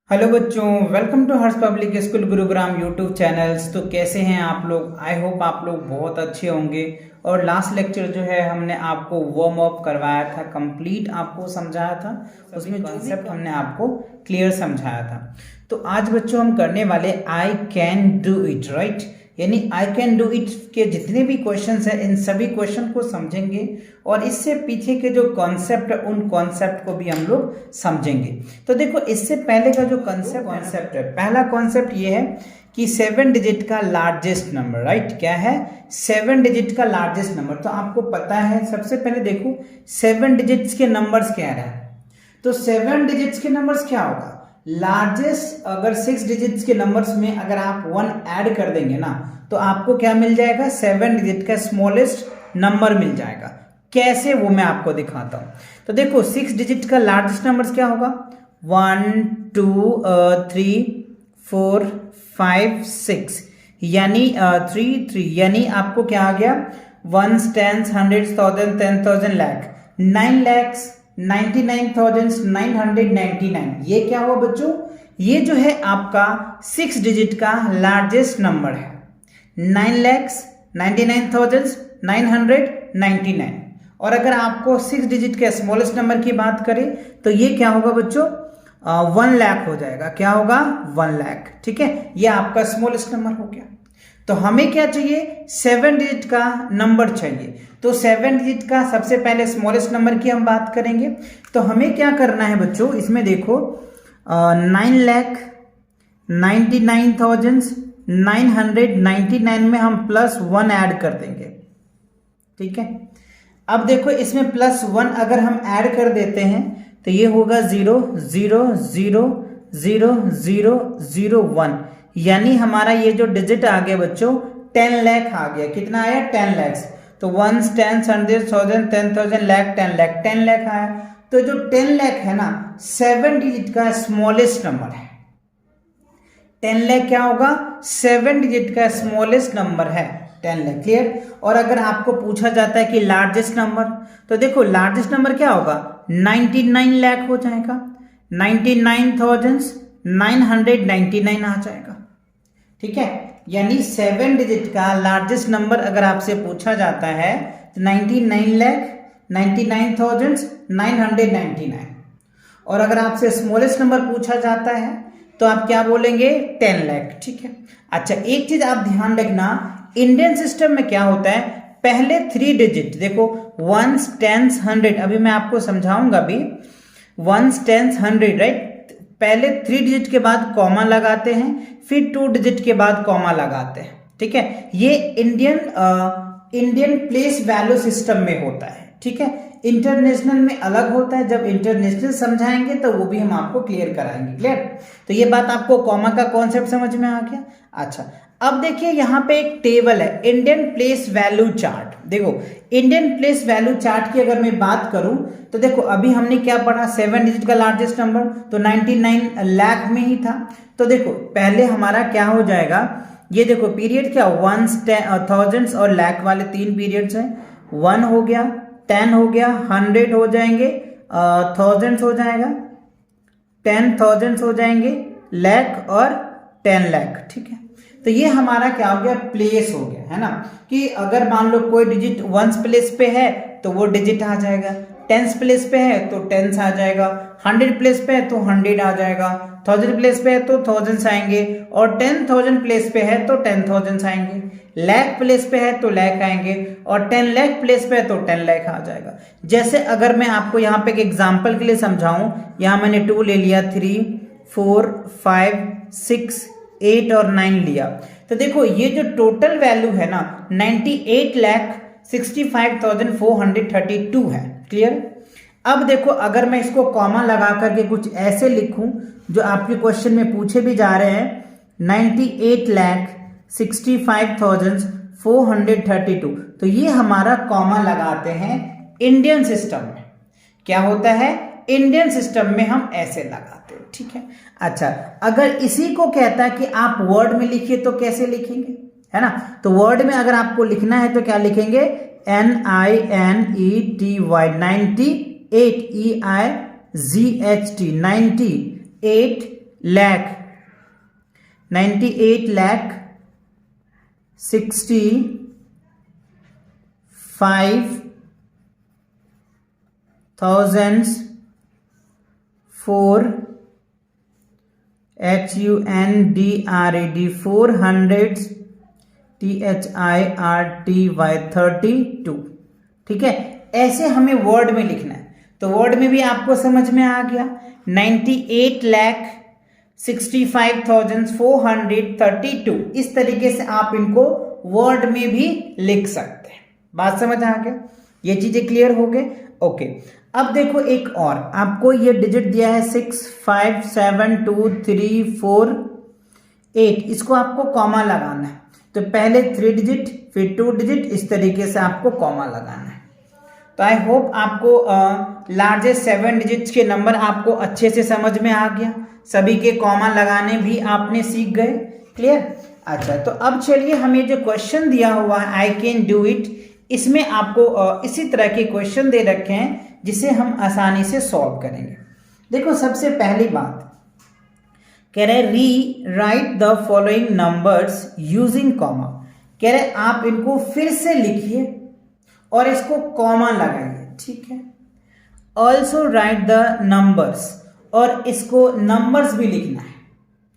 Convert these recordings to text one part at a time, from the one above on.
Hello बच्चों, welcome to Harsh public school Gurugram YouTube channels. तो कैसे हैं आप लोग? आई होप आप लोग बहुत अच्छे होंगे। और लास्ट लेक्चर जो है हमने आपको वार्म अप करवाया था, कंप्लीट आपको समझाया था, उसमें कॉन्सेप्ट हमने आपको क्लियर समझाया था। तो आज बच्चों हम करने वाले I can do it, right? यानी आई कैन डू इट के जितने भी क्वेश्चंस हैं इन सभी क्वेश्चन को समझेंगे और इससे पीछे के जो कॉन्सेप्ट है उन कॉन्सेप्ट को भी हम लोग समझेंगे। तो देखो, इससे पहले का जो कॉन्सेप्ट है, पहला कॉन्सेप्ट ये है कि 7 डिजिट का लार्जेस्ट नंबर, राइट? क्या है? 7 डिजिट का लार्जेस्ट नंबर। तो आपको पता है, सबसे पहले देखो 7 डिजिट्स के नंबर्स क्या है। तो 7 डिजिट्स के नंबर्स क्या होगा? लार्जेस्ट, अगर 6 डिजिट्स के नंबर्स में अगर आप 1 ऐड कर देंगे ना, तो आपको क्या मिल जाएगा? 7 डिजिट का स्मॉलेस्ट नंबर मिल जाएगा। कैसे, वो मैं आपको दिखाता हूं। तो देखो 6 डिजिट का लार्जेस्ट नंबर क्या होगा? 1 2 3 4 5 6, यानी 3 3, यानी आपको क्या आ गया? 1s 10s 100s 1000 10,000 lakh 9 lakhs 99,999। ये क्या हुआ बच्चों? ये जो है आपका 6 डिजिट का लार्जेस्ट नंबर है, 9,99,999। और अगर आपको 6 डिजिट के स्मॉलेस्ट नंबर की बात करें तो ये क्या होगा बच्चों? 1 लाख हो जाएगा। क्या होगा? 1 लाख। ठीक है, ये आपका स्मॉलेस्ट नंबर हो गया। तो हमें क्या चाहिए? 7 डिजिट का नंबर चाहिए। तो 7 डिजिट का सबसे पहले स्मॉलेस्ट नंबर की हम बात करेंगे। तो हमें क्या करना है बच्चों? इसमें देखो 9,99,999 में हम +1 ऐड कर देंगे। ठीक है, अब देखो इसमें +1 अगर हम ऐड कर देते हैं तो ये होगा 0 0 0 0 0 0 1, यानी हमारा ये जो डिजिट आ गया बच्चों 10 लाख आ गया। कितना आया? 10 लाख। तो 1s 10s 100s 1000 10,000 lakh 10 lakh 10 lakh आया। तो जो 10 लाख है ना, 7 डिजिट का स्मॉलेस्ट नंबर है। 10 लाख क्या होगा? 7 डिजिट का स्मॉलेस्ट नंबर है 10 लाख। क्लियर? और अगर आपको पूछा जाता है कि लार्जेस्ट नंबर, तो देखो लार्जेस्ट नंबर क्या होगा? 99 लाख हो जाएगा, 99,999 आ जाएगा। ठीक है, यानी 7 डिजिट का लार्जेस्ट नंबर अगर आपसे पूछा जाता है तो 99,99,999। और अगर आपसे स्मॉलेस्ट नंबर पूछा जाता है तो आप क्या बोलेंगे? 10 लाख। ठीक है, अच्छा एक चीज आप ध्यान रखना, इंडियन सिस्टम में क्या होता है, पहले 3 डिजिट देखो 1s 10s 100, अभी मैं आपको समझाऊंगा भी। 1s 10s 100, right? पहले 3 डिजिट के बाद कॉमा लगाते हैं, फिर 2 डिजिट के बाद कॉमा लगाते हैं। ठीक है, ये इंडियन प्लेस वैल्यू सिस्टम में होता है। ठीक है, इंटरनेशनल में अलग होता है। जब इंटरनेशनल समझाएंगे तो वो भी हम आपको क्लियर कराएंगे। क्लियर? तो ये बात आपको कॉमा का कॉन्सेप्ट समझ में आ गया। अच्छा, अब देखिए यहाँ पे एक टेबल है, इंडियन प्लेस वैल्यू चार्ट। देखो इंडियन प्लेस वैल्यू चार्ट की अगर मैं बात करूं तो देखो अभी हमने क्या पढ़ा? 7 डिजिट का लार्जेस्ट नंबर तो 99 लाख में ही था। तो देखो पहले हमारा क्या हो जाएगा, ये देखो पीरियड क्या, 1s 1000s और लाख वाले 3 पीरियड्स हैं। 1 हो गया, 10 हो गया, 100 हो जाएंगे, थाउजेंड्स हो जाएगा, 10,000 हो जाएंगे, लाख और 10 लाख। ठीक है, तो ये हमारा क्या हो गया? प्लेस हो गया, है ना? कि अगर मान लो कोई डिजिट 1s प्लेस पे है तो वो डिजिट आ जाएगा, 10s प्लेस पे है तो 10s आ जाएगा, 100 प्लेस पे है तो 100 आ जाएगा, 1000 प्लेस पे है तो 1000s आएंगे, और 10,000 प्लेस पे है तो 10,000 आएंगे, लाख प्लेस पे है तो लाख आएंगे, और 10 लाख प्लेस पे है तो 10 लाख आ जाएगा। जैसे अगर मैं आपको यहाँ पे एक एग्जाम्पल के लिए समझाऊं, यहाँ मैंने 2 ले लिया, 3 4 5 6 8 और 9 लिया, तो देखो ये जो टोटल वैल्यू है ना 98,65,432 है। क्लियर? अब देखो अगर मैं इसको कॉमा लगा करके कुछ ऐसे लिखूं जो आपके क्वेश्चन में पूछे भी जा रहे हैं, 98,65,432, तो ये हमारा कॉमा लगाते हैं इंडियन सिस्टम में। क्या होता है? इंडियन सिस्टम में हम ऐसे लगाते हैं। ठीक है, अच्छा अगर इसी को कहता है कि आप वर्ड में लिखिए तो कैसे लिखेंगे, है ना? तो वर्ड में अगर आपको लिखना है तो क्या लिखेंगे? NINETY 98 EIGHT 98 लाख 98,65,400 THIRTY ठीक है। ऐसे हमें वर्ड में लिखना है, तो वर्ड में भी आपको समझ में आ गया 98,65,432। इस तरीके से आप इनको वर्ड में भी लिख सकते हैं। बात समझ आ गया, ये चीजें क्लियर हो गए। ओके, अब देखो एक और आपको ये डिजिट दिया है 6, 5, 7, 2, 3, 4, 8, इसको आपको कॉमा लगाना है। तो पहले 3 डिजिट फिर 2 डिजिट, इस तरीके से आपको कॉमा लगाना है। तो आई होप आपको लार्जेस्ट 7 डिजिट्स के नंबर आपको अच्छे से समझ में आ गया, सभी के कॉमा लगाने भी आपने सीख गए। क्लियर? अच्छा, तो अब चलिए हमें जो क्वेश्चन दिया हुआ है आई कैन डू इट, इसमें आपको इसी तरह के क्वेश्चन दे रखे हैं जिसे हम आसानी से सॉल्व करेंगे। देखो सबसे पहली बात कह रहे री right the following numbers using comma. कह रहे आप इनको फिर से लिखिए और इसको कॉमा लगाइए। ठीक है, ऑल्सो राइट द नंबर्स, और इसको नंबर्स भी लिखना है।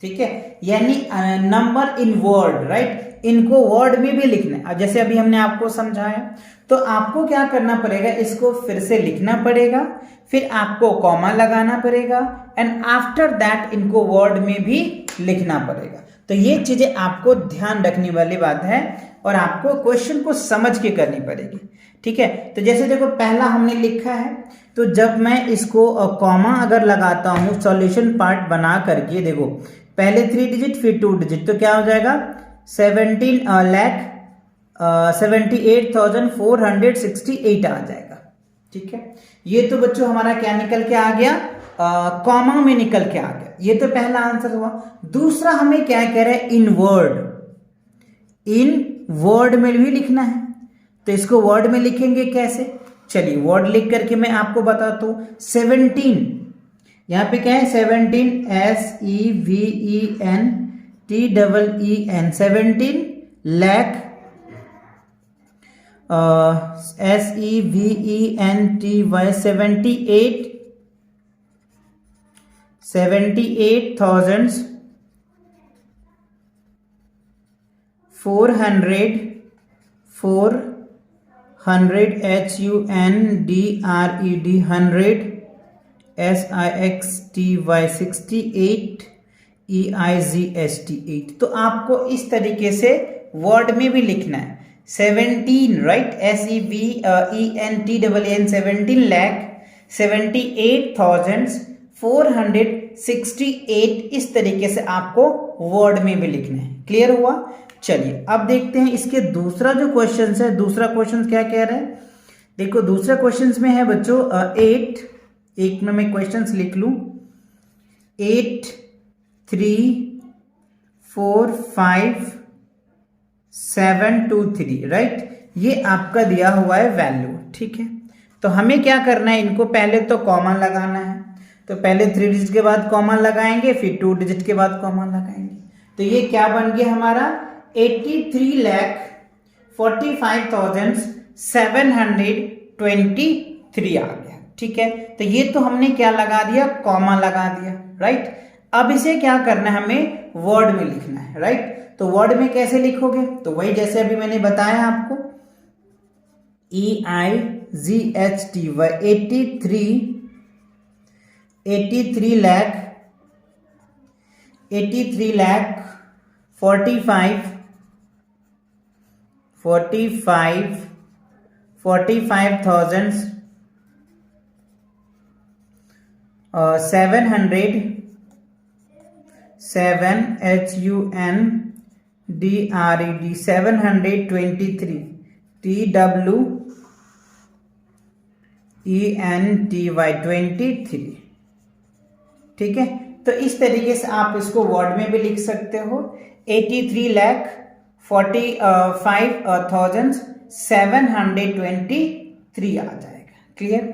ठीक है, यानी नंबर इन वर्ड, राइट, इनको वर्ड में भी लिखना है। अब जैसे अभी हमने आपको समझाया, तो आपको क्या करना पड़ेगा, इसको फिर से लिखना पड़ेगा, फिर आपको कॉमा लगाना पड़ेगा, एंड आफ्टर दैट इनको वर्ड में भी लिखना पड़ेगा। तो ये चीजें आपको ध्यान रखने वाली बात है और आपको क्वेश्चन को समझ के करनी पड़ेगी। ठीक है, तो जैसे देखो पहला हमने लिखा है, तो जब मैं इसको कॉमा अगर लगाता हूं सॉल्यूशन पार्ट बना करके, देखो पहले 3 डिजिट फिर 2 डिजिट, तो क्या हो जाएगा 78,468 आ जाएगा। ठीक है, ये तो बच्चों हमारा क्या निकल के आ गया, कॉमा में निकल के आ गया। ये तो पहला आंसर हुआ। दूसरा हमें क्या कह रहा है, इन वर्ड में भी लिखना है। तो इसको वर्ड में लिखेंगे कैसे, चलिए वर्ड लिख करके मैं आपको बताता हूं। 17, यहां पे क्या है 17, SEVENTEEN 17 लाख, SEVENTY 78,400 HUNDRED 100 68 तो आपको इस तरीके से वर्ड में भी लिखना है। 17, राइट, SEVENTEEN 17 लाख 78,468, इस तरीके से आपको वर्ड में भी लिखना है। क्लियर हुआ? चलिए अब देखते हैं इसके दूसरा जो क्वेश्चन है। दूसरा क्वेश्चन क्या कह रहा है, देखो दूसरा क्वेश्चन में है बच्चों 8, एक में मैं क्वेश्चंस लिख लूं, 8, 3, 4, 5, 7, 2, 3, राइट, ये आपका दिया हुआ है वैल्यू। ठीक है, तो हमें क्या करना है, इनको पहले तो कॉमा लगाना है। तो पहले 3 डिजिट के बाद कॉमा लगाएंगे, फिर 2 डिजिट के बाद कॉमा लगाएंगे। तो ये क्या बन गया हमारा 83,45,723 आ गया। ठीक है, तो ये तो हमने क्या लगा दिया, कॉमा लगा दिया, राइट। अब इसे क्या करना है, हमें वर्ड में लिखना है, राइट। तो वर्ड में कैसे लिखोगे, तो वही जैसे अभी मैंने बताया आपको, EIGHTY 83 लाख 45,700 723 TWENTY 23। ठीक है, तो इस तरीके से आप इसको वर्ड में भी लिख सकते हो, 83,45,723 आ जाएगा। क्लियर?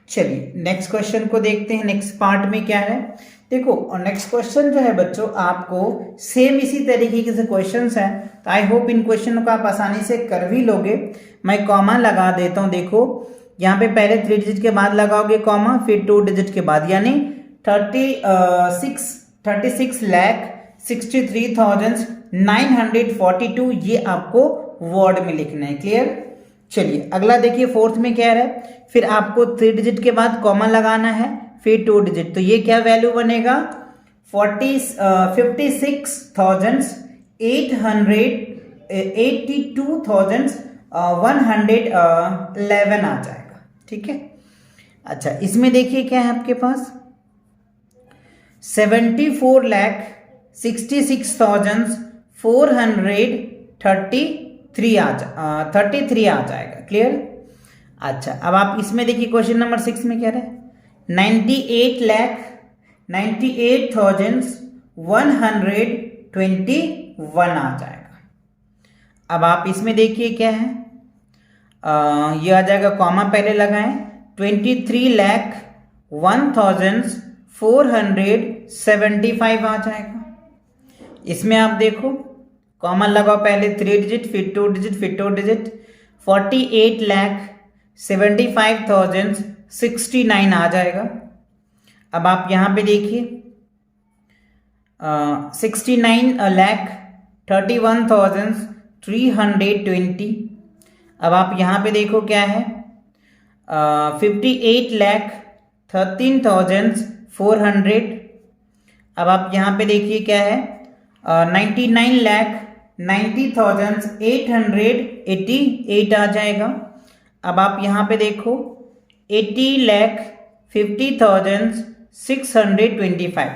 चलिए नेक्स्ट क्वेश्चन को देखते हैं। नेक्स्ट पार्ट में क्या है, देखो और नेक्स्ट क्वेश्चन जो है बच्चों आपको सेम इसी तरीके से क्वेश्चंस हैं, तो आई होप इन क्वेश्चन को आप आसानी से कर भी लोगे। मैं कॉमा लगा देता हूं, देखो यहाँ पे पहले 3 डिजिट के बाद लगाओगे कॉमा, फिर 2 डिजिट के बाद, यानी 36,63,942 ये आपको वर्ड में लिखना है। क्लियर? चलिए अगला देखिए, फोर्थ में क्या है, फिर आपको 3 डिजिट के बाद कॉमा लगाना है, फिर 2 डिजिट, तो ये क्या वैल्यू बनेगा 52,111 आ जाएगा। ठीक है, अच्छा इसमें देखिए क्या है आपके पास 74,66,433 33 आ जाएगा। क्लियर? अच्छा अब आप इसमें देखिए क्वेश्चन नंबर 6 में क्या है 98,98,121 आ जाएगा। अब आप इसमें देखिए क्या है ये आ जाएगा, कॉमा पहले लगाएं, 23,01,475 आ जाएगा। इसमें आप देखो कॉमा लगाओ, पहले 3 डिजिट, फिर 2 डिजिट, फिर 2 डिजिट, 48,75,069 आ जाएगा। अब आप यहां पे देखिए 69,31,320। अब आप यहां पे देखो क्या है 58,13,400। अब आप यहां पे देखिए क्या है 99,90,888 आ जाएगा। अब आप यहां पे देखो 80,50,625।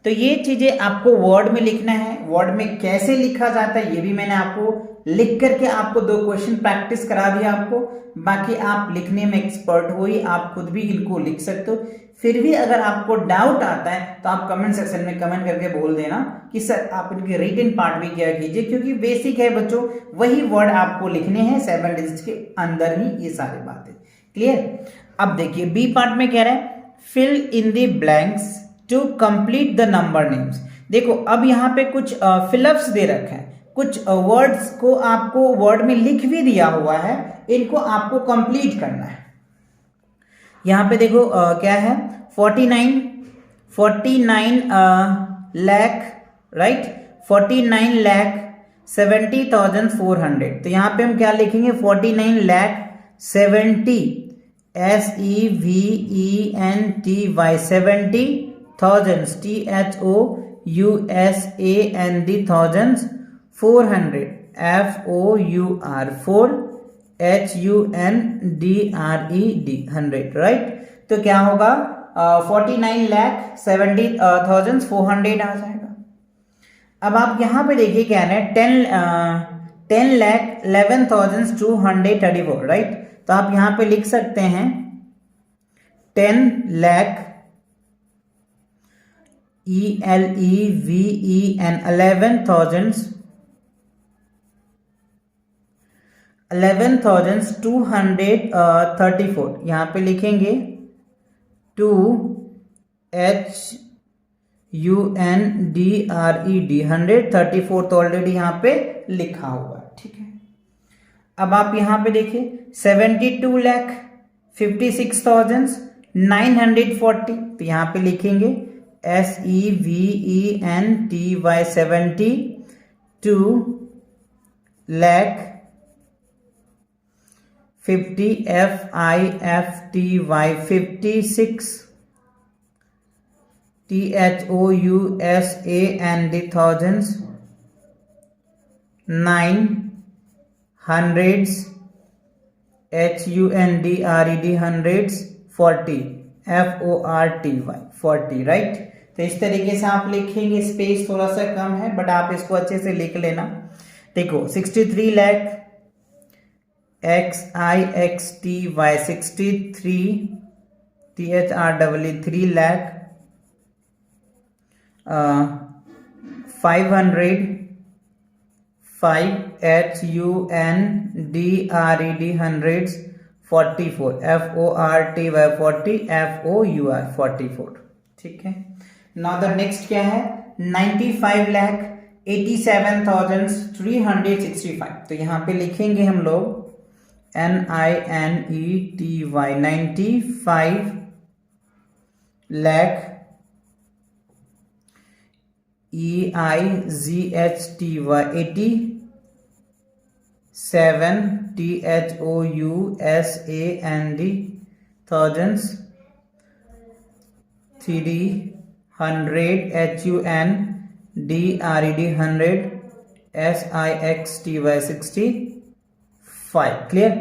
तो ये चीजें आपको वर्ड में लिखना है। वर्ड में कैसे लिखा जाता है ये भी मैंने आपको लिख करके आपको 2 क्वेश्चन प्रैक्टिस करा दिया आपको। बाकी आप लिखने में एक्सपर्ट हो ही, आप खुद भी इनको लिख सकते हो। फिर भी अगर आपको डाउट आता है तो आप कमेंट सेक्शन में कमेंट करके बोल देना कि सर आप इनके रिटन पार्ट भी क्या कीजिए, क्योंकि बेसिक है बच्चों, वही वर्ड आपको लिखने हैं 7 डिजिट्स के अंदर ही ये सारी बातें। क्लियर? अब देखिए बी पार्ट में कह रहा है fill in the blanks to complete the number names. देखो अब यहाँ पे कुछ फिलअप्स दे रखे हैं, कुछ वर्ड्स को आपको वर्ड में लिख भी दिया हुआ है, इनको आपको कंप्लीट करना है। यहाँ पे देखो क्या है 49 लाख, राइट, 49,70,400। तो यहाँ पे हम क्या लिखेंगे 49,70,70 70,000 THOUSAND thousands 400 FOUR HUNDRED 100, right. तो क्या होगा 49,70,400 आ जाएगा। अब आप यहां पे देखिए क्या है 10,11,234, राइट। तो आप यहां पे लिख सकते हैं 10 लाख ELEVEN 11,234 यहां पे लिखेंगे 2HUNDRED 134 तो ऑलरेडी यहां पे लिखा हुआ है। ठीक है, अब आप यहां पे देखिए 72,56,940 तो यहां पे लिखेंगे SEVENTY 72 lakh 50 FIFTY 56 THOUSAND thousands 9 hundreds HUNDRED hundreds 40 FORTY 40, right. तो इस तरीके से आप लिखेंगे, स्पेस थोड़ा सा कम है बट आप इसको अच्छे से लिख लेना। देखो 63 lakh XIXTY 63 THREE 3 lakh 500 5 HUNDRED hundreds 44 FORTY 40 FOUR 44। ठीक है, नाउ द नेक्स्ट क्या है 95,87,365। तो यहाँ पे लिखेंगे हम लोग NINETY 95 lakh EIGHTY 87 THOUSAND thousands 300 HUNDRED 100 SIXTY 65। Clear.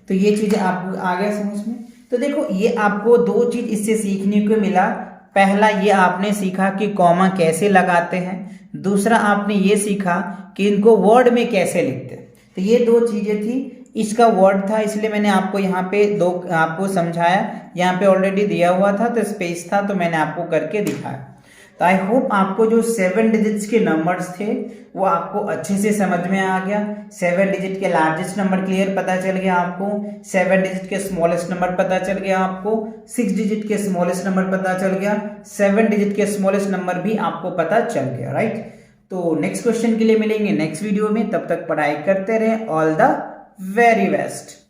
तो ये चीजें आपको आ गया समझ में। तो देखो ये आपको दो चीज इससे सीखने को मिला। पहला ये आपने सीखा कि कॉमा कैसे लगाते हैं, दूसरा आपने ये सीखा कि इनको वर्ड में कैसे लिखते हैं। तो ये दो चीजें थी। इसका वर्ड था इसलिए मैंने आपको यहाँ पे दो आपको समझाया। यहाँ पे ऑलरेडी दिया हुआ था तो स्पेस था तो मैंने आपको करके दिखाया। तो आई होप आपको जो 7 डिजिट्स के नंबर्स थे वो आपको अच्छे से समझ में आ गया। 7 डिजिट के लार्जेस्ट नंबर क्लियर पता चल गया आपको, 7 डिजिट के स्मॉलेस्ट नंबर पता चल गया आपको, 6 डिजिट के स्मॉलेस्ट नंबर पता चल गया, 7 डिजिट के स्मॉलेस्ट नंबर भी आपको पता चल गया, राइट। तो नेक्स्ट क्वेश्चन के लिए मिलेंगे नेक्स्ट वीडियो में, तब तक पढ़ाई करते रहे। All the very best.